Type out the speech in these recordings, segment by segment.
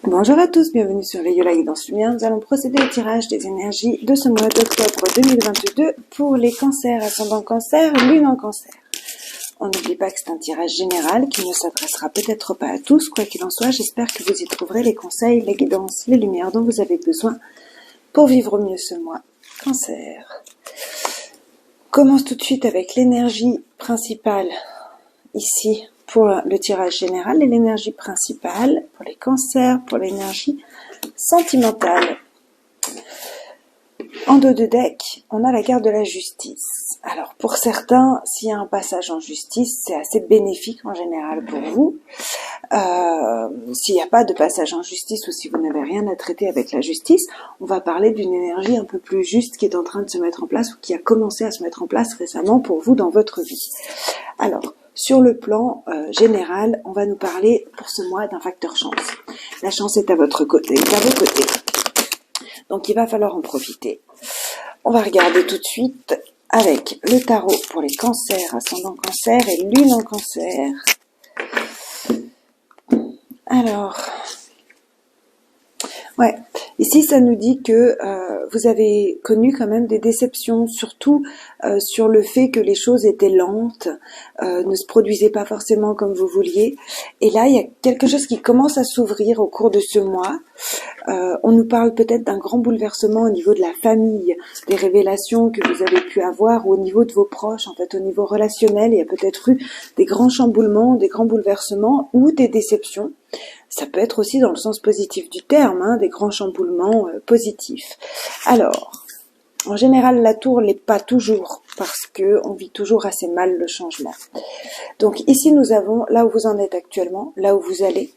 Bonjour à tous, bienvenue sur les Yola Guidance Lumière. Nous allons procéder au tirage des énergies de ce mois d'octobre 2022 pour les cancers, ascendant cancer, lune en cancer. On n'oublie pas que c'est un tirage général qui ne s'adressera peut-être pas à tous. Quoi qu'il en soit, j'espère que vous y trouverez les conseils, les guidances, les lumières dont vous avez besoin pour vivre au mieux ce mois. Cancer. On commence tout de suite avec l'énergie principale ici pour le tirage général et l'énergie principale pour les cancers, pour l'énergie sentimentale. En dos de deck, on a la carte de la justice. Alors pour certains, s'il y a un passage en justice, c'est assez bénéfique en général pour vous. S'il n'y a pas de passage en justice ou si vous n'avez rien à traiter avec la justice, on va parler d'une énergie un peu plus juste qui est en train de se mettre en place ou qui a commencé à se mettre en place récemment pour vous dans votre vie. Alors, sur le plan général, on va nous parler pour ce mois d'un facteur chance. La chance est à votre côté, est à vos côtés. Donc il va falloir en profiter. On va regarder tout de suite avec le tarot pour les cancers, ascendant cancer et lune en cancer. Alors, ouais, ici ça nous dit que vous avez connu quand même des déceptions, surtout sur le fait que les choses étaient lentes, ne se produisaient pas forcément comme vous vouliez. Et là, il y a quelque chose qui commence à s'ouvrir au cours de ce mois. On nous parle peut-être d'un grand bouleversement au niveau de la famille, des révélations que vous avez pu avoir, ou au niveau de vos proches, en fait au niveau relationnel, il y a peut-être eu des grands chamboulements, des grands bouleversements ou des déceptions. Ça peut être aussi dans le sens positif du terme, hein, des grands chamboulements positifs. Alors, en général, la tour l'est pas toujours, parce que on vit toujours assez mal le changement. Donc ici, nous avons là où vous en êtes actuellement, là où vous allez,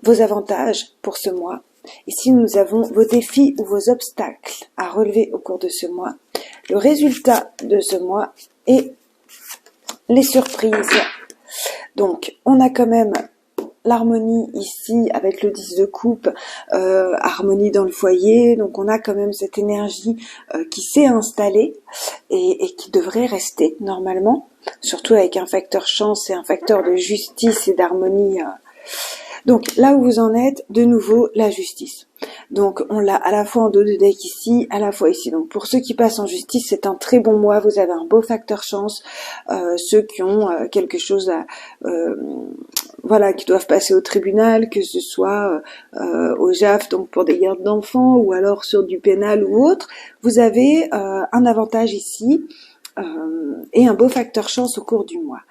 vos avantages pour ce mois. Ici, nous avons vos défis ou vos obstacles à relever au cours de ce mois, le résultat de ce mois et les surprises. Donc, on a quand même l'harmonie ici avec le 10 de coupe, harmonie dans le foyer, donc on a quand même cette énergie qui s'est installée et qui devrait rester normalement, surtout avec un facteur chance et un facteur de justice et d'harmonie. Donc là où vous en êtes, de nouveau la justice. Donc on l'a à la fois en dos de deck ici, à la fois ici. Donc pour ceux qui passent en justice, c'est un très bon mois, vous avez un beau facteur chance. Ceux qui ont quelque chose à voilà, qui doivent passer au tribunal, que ce soit au JAF, donc pour des gardes d'enfants, ou alors sur du pénal ou autre, vous avez un avantage ici et un beau facteur chance au cours du mois.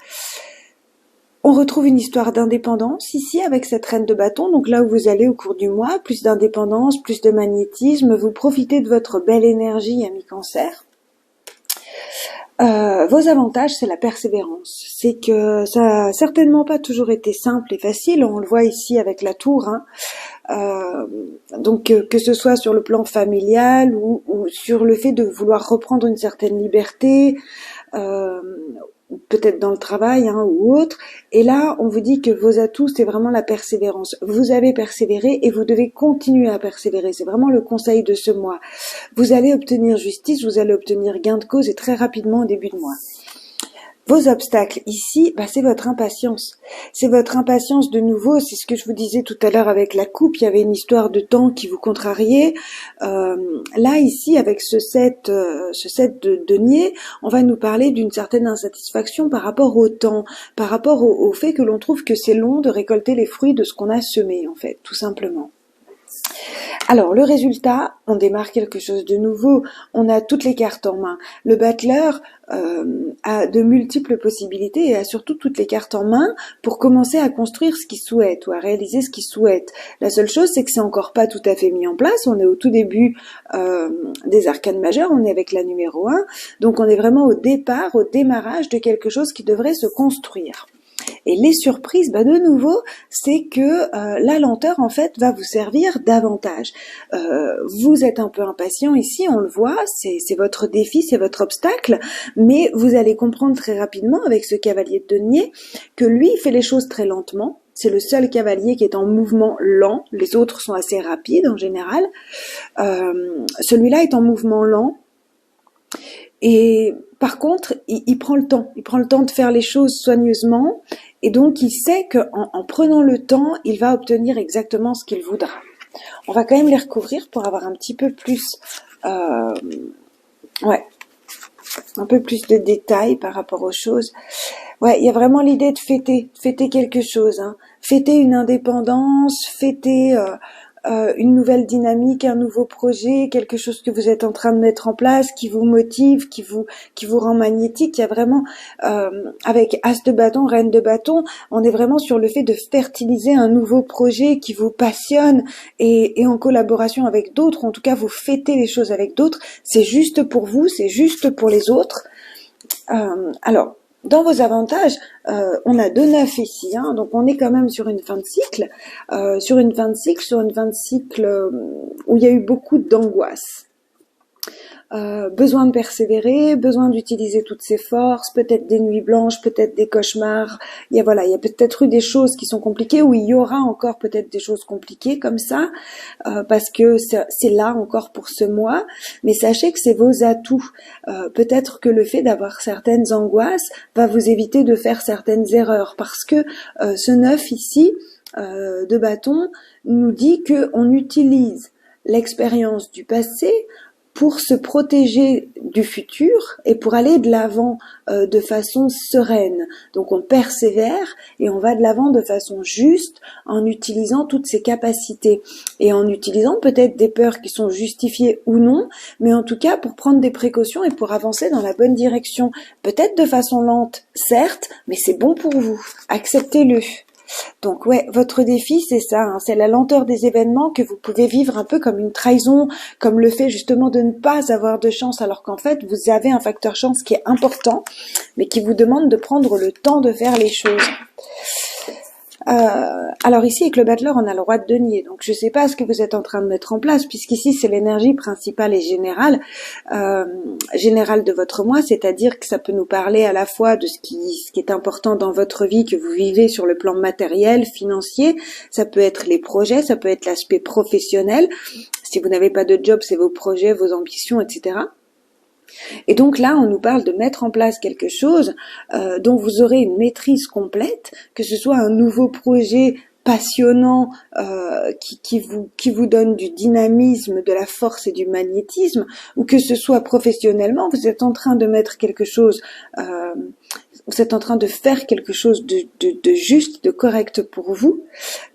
On retrouve une histoire d'indépendance ici avec cette reine de bâton, donc là où vous allez au cours du mois, plus d'indépendance, plus de magnétisme, vous profitez de votre belle énergie, ami cancer. Vos avantages, c'est la persévérance. C'est que ça a certainement pas toujours été simple et facile, on le voit ici avec la tour, hein. Donc que ce soit sur le plan familial ou sur le fait de vouloir reprendre une certaine liberté, peut-être dans le travail hein, ou autre, et là on vous dit que vos atouts c'est vraiment la persévérance. Vous avez persévéré et vous devez continuer à persévérer, c'est vraiment le conseil de ce mois. Vous allez obtenir justice, vous allez obtenir gain de cause et très rapidement au début de mois. Vos obstacles ici, c'est votre impatience. C'est votre impatience de nouveau, c'est ce que je vous disais tout à l'heure avec la coupe, il y avait une histoire de temps qui vous contrariait. Là, ici, avec ce set de denier, on va nous parler d'une certaine insatisfaction par rapport au temps, par rapport au fait que l'on trouve que c'est long de récolter les fruits de ce qu'on a semé, en fait, tout simplement. Alors, le résultat, on démarre quelque chose de nouveau, on a toutes les cartes en main. Le battleur a de multiples possibilités et a surtout toutes les cartes en main pour commencer à construire ce qu'il souhaite ou à réaliser ce qu'il souhaite. La seule chose, c'est que c'est encore pas tout à fait mis en place, on est au tout début des arcanes majeures, on est avec la numéro 1, donc on est vraiment au départ, au démarrage de quelque chose qui devrait se construire. Et les surprises, de nouveau, c'est que la lenteur, en fait, va vous servir davantage. Vous êtes un peu impatient ici, on le voit, c'est votre défi, c'est votre obstacle, mais vous allez comprendre très rapidement avec ce cavalier de denier que lui, il fait les choses très lentement. C'est le seul cavalier qui est en mouvement lent, les autres sont assez rapides en général. Celui-là est en mouvement lent. Et par contre, il prend le temps de faire les choses soigneusement Et donc, il sait qu'en prenant le temps, il va obtenir exactement ce qu'il voudra. On va quand même les recouvrir pour avoir un petit peu plus, ouais, un peu plus de détails par rapport aux choses. Ouais, il y a vraiment l'idée de fêter quelque chose, hein. Fêter une indépendance, fêter une nouvelle dynamique, un nouveau projet, quelque chose que vous êtes en train de mettre en place, qui vous motive, qui vous rend magnétique. Il y a vraiment, avec As de bâton, Reine de bâton, on est vraiment sur le fait de fertiliser un nouveau projet qui vous passionne et en collaboration avec d'autres. En tout cas, vous fêtez les choses avec d'autres. C'est juste pour vous, c'est juste pour les autres. Alors, dans vos avantages, on a 2 9 ici, hein, donc on est quand même sur une fin de cycle, sur une fin de cycle où il y a eu beaucoup d'angoisse. Besoin de persévérer, besoin d'utiliser toutes ses forces, peut-être des nuits blanches, peut-être des cauchemars. Il y a peut-être eu des choses qui sont compliquées, ou il y aura encore peut-être des choses compliquées comme ça, parce que c'est là encore pour ce mois. Mais sachez que c'est vos atouts. Peut-être que le fait d'avoir certaines angoisses va vous éviter de faire certaines erreurs, parce que ce 9 ici de bâton nous dit que on utilise l'expérience du passé pour se protéger du futur et pour aller de l'avant de façon sereine. Donc on persévère et on va de l'avant de façon juste en utilisant toutes ses capacités et en utilisant peut-être des peurs qui sont justifiées ou non, mais en tout cas pour prendre des précautions et pour avancer dans la bonne direction. Peut-être de façon lente, certes, mais c'est bon pour vous. Acceptez-le. Donc ouais, votre défi c'est ça, hein, c'est la lenteur des événements que vous pouvez vivre un peu comme une trahison, comme le fait justement de ne pas avoir de chance alors qu'en fait vous avez un facteur chance qui est important, mais qui vous demande de prendre le temps de faire les choses. Alors ici avec le battleur on a le roi de denier, donc je sais pas ce que vous êtes en train de mettre en place puisqu'ici c'est l'énergie principale et générale de votre mois, c'est-à-dire que ça peut nous parler à la fois de ce qui est important dans votre vie que vous vivez sur le plan matériel, financier, ça peut être les projets, ça peut être l'aspect professionnel, si vous n'avez pas de job c'est vos projets, vos ambitions, etc. Et donc là, on nous parle de mettre en place quelque chose dont vous aurez une maîtrise complète, que ce soit un nouveau projet passionnant qui vous donne du dynamisme, de la force et du magnétisme, ou que ce soit professionnellement, vous êtes en train de mettre quelque chose, vous êtes en train de faire quelque chose de juste, de correct pour vous.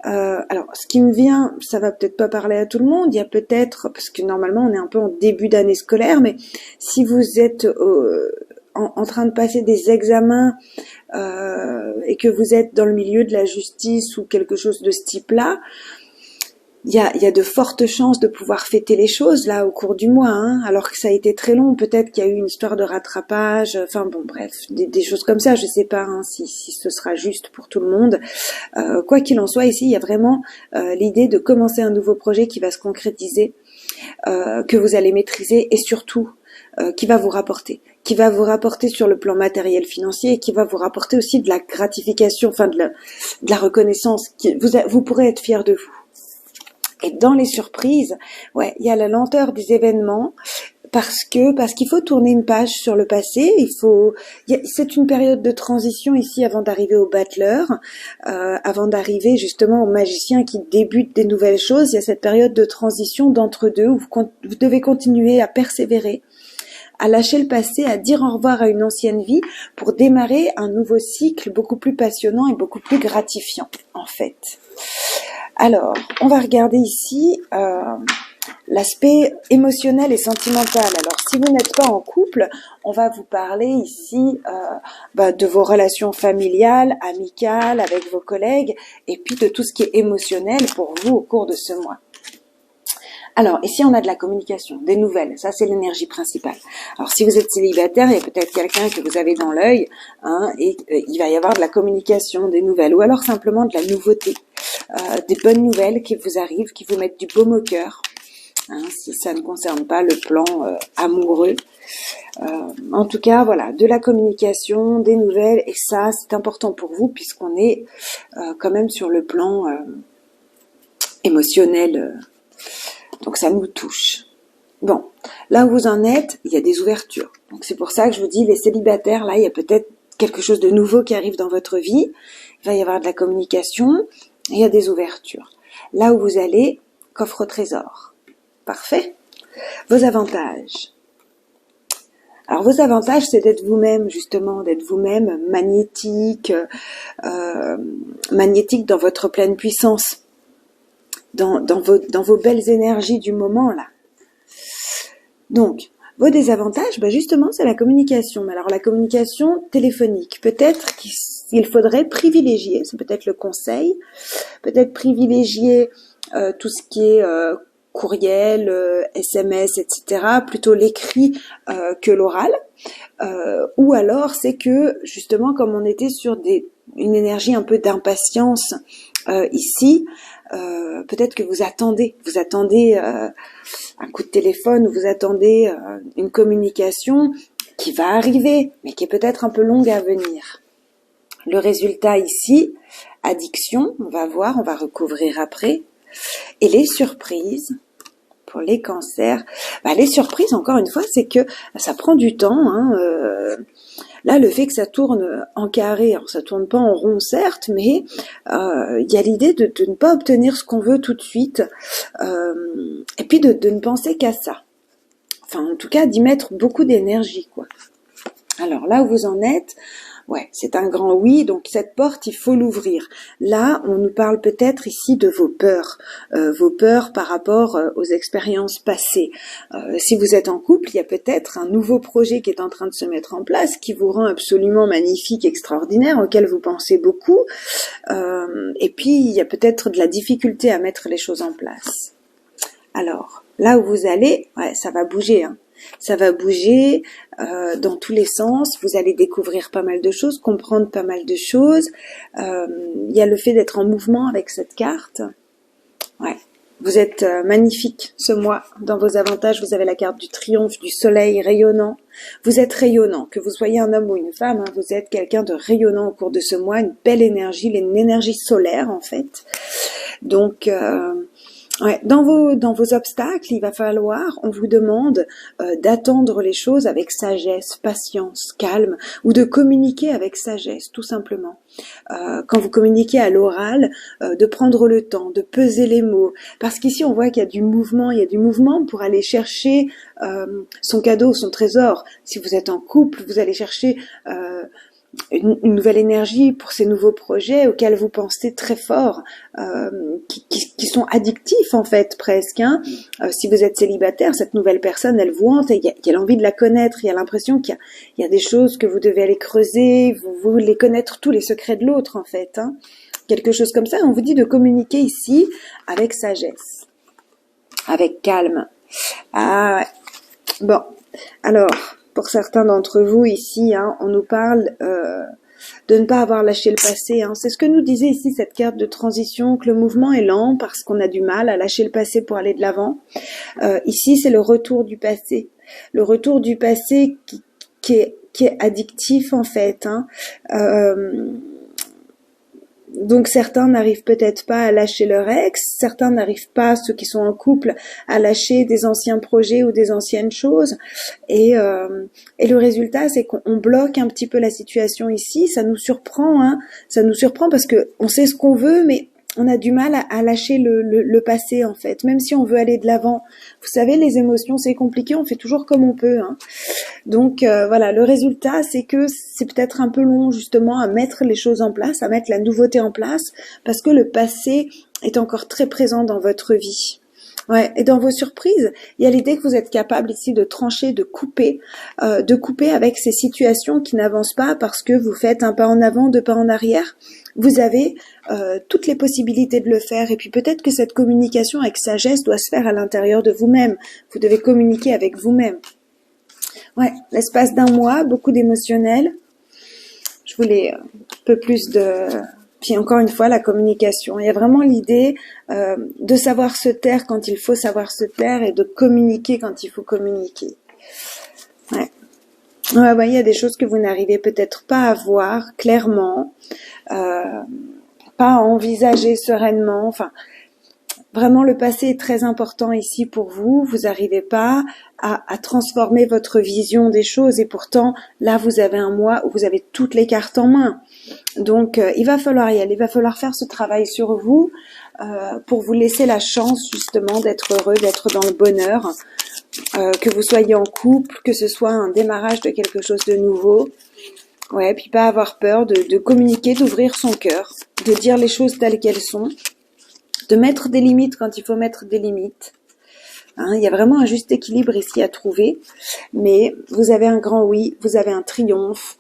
Alors, ce qui me vient, ça va peut-être pas parler à tout le monde, il y a peut-être, parce que normalement on est un peu en début d'année scolaire, mais si vous êtes en train de passer des examens et que vous êtes dans le milieu de la justice ou quelque chose de ce type-là, il y a de fortes chances de pouvoir fêter les choses là au cours du mois, hein, alors que ça a été très long. Peut-être qu'il y a eu une histoire de rattrapage, enfin bon bref, des choses comme ça. Je sais pas hein, si ce sera juste pour tout le monde. Quoi qu'il en soit, ici il y a vraiment l'idée de commencer un nouveau projet qui va se concrétiser, que vous allez maîtriser et surtout qui va vous rapporter sur le plan matériel financier et qui va vous rapporter aussi de la gratification, enfin de la reconnaissance. Vous pourrez être fier de vous. Et dans les surprises, ouais, il y a la lenteur des événements parce qu'il faut tourner une page sur le passé. C'est une période de transition ici avant d'arriver au battleur, avant d'arriver justement au magicien qui débute des nouvelles choses. Il y a cette période de transition d'entre-deux où vous devez continuer à persévérer, à lâcher le passé, à dire au revoir à une ancienne vie pour démarrer un nouveau cycle beaucoup plus passionnant et beaucoup plus gratifiant en fait. Alors, on va regarder ici l'aspect émotionnel et sentimental. Alors, si vous n'êtes pas en couple, on va vous parler ici de vos relations familiales, amicales, avec vos collègues, et puis de tout ce qui est émotionnel pour vous au cours de ce mois. Alors, ici, on a de la communication, des nouvelles. Ça, c'est l'énergie principale. Alors, si vous êtes célibataire, il y a peut-être quelqu'un que vous avez dans l'œil, hein, et il va y avoir de la communication, des nouvelles, ou alors simplement de la nouveauté, des bonnes nouvelles qui vous arrivent, qui vous mettent du baume au cœur, hein, si ça ne concerne pas le plan amoureux. En tout cas, voilà, de la communication, des nouvelles, et ça, c'est important pour vous, puisqu'on est quand même sur le plan émotionnel. Donc ça nous touche. Bon, là où vous en êtes, il y a des ouvertures. Donc c'est pour ça que je vous dis, les célibataires, là, il y a peut-être quelque chose de nouveau qui arrive dans votre vie. Il va y avoir de la communication, et il y a des ouvertures. Là où vous allez, coffre au trésor. Parfait. Vos avantages. Alors vos avantages, c'est d'être vous-même, justement, d'être vous-même magnétique, magnétique dans votre pleine puissance, dans vos belles énergies du moment, là. Donc, vos désavantages, justement, c'est la communication. Alors la communication téléphonique, peut-être qu'il faudrait privilégier, c'est peut-être le conseil, peut-être privilégier tout ce qui est courriel, SMS, etc., plutôt l'écrit que l'oral. Ou alors c'est que justement comme on était sur une énergie un peu d'impatience ici, peut-être que vous attendez un coup de téléphone ou vous attendez une communication qui va arriver, mais qui est peut-être un peu longue à venir. Le résultat ici, addiction, on va voir, on va recouvrir après. Et les surprises, pour les cancers, les surprises, encore une fois, c'est que ça prend du temps. Là, le fait que ça tourne en carré, alors ça tourne pas en rond, certes, mais il y a l'idée de ne pas obtenir ce qu'on veut tout de suite, et puis de ne penser qu'à ça. Enfin, en tout cas, d'y mettre beaucoup d'énergie, quoi. Alors là où vous en êtes, ouais, c'est un grand oui, donc cette porte, il faut l'ouvrir. Là, on nous parle peut-être ici de vos peurs par rapport aux expériences passées. Si vous êtes en couple, il y a peut-être un nouveau projet qui est en train de se mettre en place, qui vous rend absolument magnifique, extraordinaire, auquel vous pensez beaucoup. Et puis, il y a peut-être de la difficulté à mettre les choses en place. Alors, là où vous allez, ouais, ça va bouger, hein. Ça va bouger dans tous les sens, vous allez découvrir pas mal de choses, comprendre pas mal de choses. Il y a le fait d'être en mouvement avec cette carte. Ouais, vous êtes magnifique ce mois. Dans vos avantages, vous avez la carte du triomphe, du soleil rayonnant. Vous êtes rayonnant, que vous soyez un homme ou une femme, hein, vous êtes quelqu'un de rayonnant au cours de ce mois, une belle énergie, une énergie solaire en fait. Donc... ouais, dans vos obstacles, il va falloir, on vous demande d'attendre les choses avec sagesse, patience, calme, ou de communiquer avec sagesse, tout simplement. Quand vous communiquez à l'oral, de prendre le temps, de peser les mots, parce qu'ici on voit qu'il y a du mouvement pour aller chercher son cadeau, son trésor. Si vous êtes en couple, vous allez chercher une nouvelle énergie pour ces nouveaux projets auxquels vous pensez très fort, qui sont addictifs en fait presque. Hein. Si vous êtes célibataire, cette nouvelle personne, elle vous hante, il y a l'envie de la connaître, il y a l'impression qu'il y a des choses que vous devez aller creuser, vous voulez connaître tous les secrets de l'autre en fait. Hein. Quelque chose comme ça, on vous dit de communiquer ici avec sagesse, avec calme. Ah ouais. Bon, alors... Pour certains d'entre vous ici, hein, on nous parle de ne pas avoir lâché le passé. Hein. C'est ce que nous disait ici cette carte de transition, que le mouvement est lent parce qu'on a du mal à lâcher le passé pour aller de l'avant. Ici, c'est le retour du passé. Le retour du passé qui est addictif en fait. Hein. Donc certains n'arrivent peut-être pas à lâcher leur ex, certains n'arrivent pas, ceux qui sont en couple, à lâcher des anciens projets ou des anciennes choses. Et le résultat, c'est qu'on bloque un petit peu la situation ici. Ça nous surprend, hein. Ça nous surprend parce que on sait ce qu'on veut, mais on a du mal à lâcher le passé en fait, même si on veut aller de l'avant. Vous savez, les émotions, c'est compliqué, on fait toujours comme on peut. Hein. Donc voilà, le résultat, c'est que c'est peut-être un peu long justement à mettre les choses en place, à mettre la nouveauté en place, parce que le passé est encore très présent dans votre vie. Ouais, et dans vos surprises, il y a l'idée que vous êtes capable ici de trancher, de couper avec ces situations qui n'avancent pas parce que vous faites un pas en avant, deux pas en arrière. Vous avez toutes les possibilités de le faire, et puis peut-être que cette communication avec sagesse doit se faire à l'intérieur de vous-même. Vous devez communiquer avec vous-même. Ouais, l'espace d'un mois, beaucoup d'émotionnel. Je voulais un peu plus de... Puis encore une fois, la communication. Il y a vraiment l'idée de savoir se taire quand il faut savoir se taire et de communiquer quand il faut communiquer. Ouais. Ouais, il y a des choses que vous n'arrivez peut-être pas à voir clairement, pas à envisager sereinement. Enfin, Vraiment, le passé est très important ici pour vous. Vous n'arrivez pas à transformer votre vision des choses et pourtant, là, vous avez un mois où vous avez toutes les cartes en main. Donc, il va falloir y aller, il va falloir faire ce travail sur vous pour vous laisser la chance justement d'être heureux, d'être dans le bonheur, que vous soyez en couple, que ce soit un démarrage de quelque chose de nouveau. Ouais, puis pas avoir peur de communiquer, d'ouvrir son cœur, de dire les choses telles qu'elles sont, de mettre des limites quand il faut mettre des limites. Hein, il y a vraiment un juste équilibre ici à trouver, mais vous avez un grand oui, vous avez un triomphe,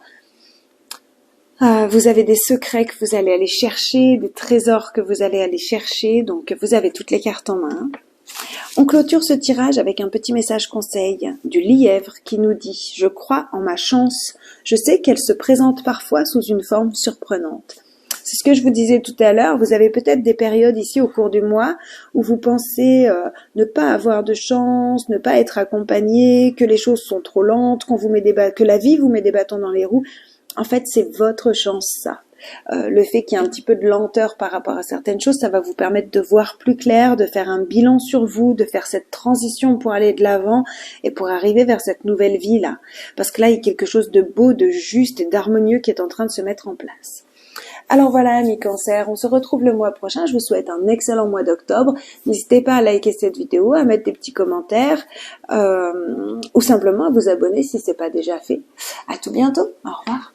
vous avez des secrets que vous allez aller chercher, des trésors que vous allez aller chercher, donc vous avez toutes les cartes en main. On clôture ce tirage avec un petit message conseil du lièvre qui nous dit « Je crois en ma chance, je sais qu'elle se présente parfois sous une forme surprenante. » C'est ce que je vous disais tout à l'heure, vous avez peut-être des périodes ici au cours du mois où vous pensez ne pas avoir de chance, ne pas être accompagné, que les choses sont trop lentes, que la vie vous met des bâtons dans les roues. En fait, c'est votre chance, ça. Le fait qu'il y ait un petit peu de lenteur par rapport à certaines choses, ça va vous permettre de voir plus clair, de faire un bilan sur vous, de faire cette transition pour aller de l'avant et pour arriver vers cette nouvelle vie-là. Parce que là, il y a quelque chose de beau, de juste et d'harmonieux qui est en train de se mettre en place. Alors voilà, amis Cancer, on se retrouve le mois prochain. Je vous souhaite un excellent mois d'octobre. N'hésitez pas à liker cette vidéo, à mettre des petits commentaires ou simplement à vous abonner si ce n'est pas déjà fait. À tout bientôt. Au revoir.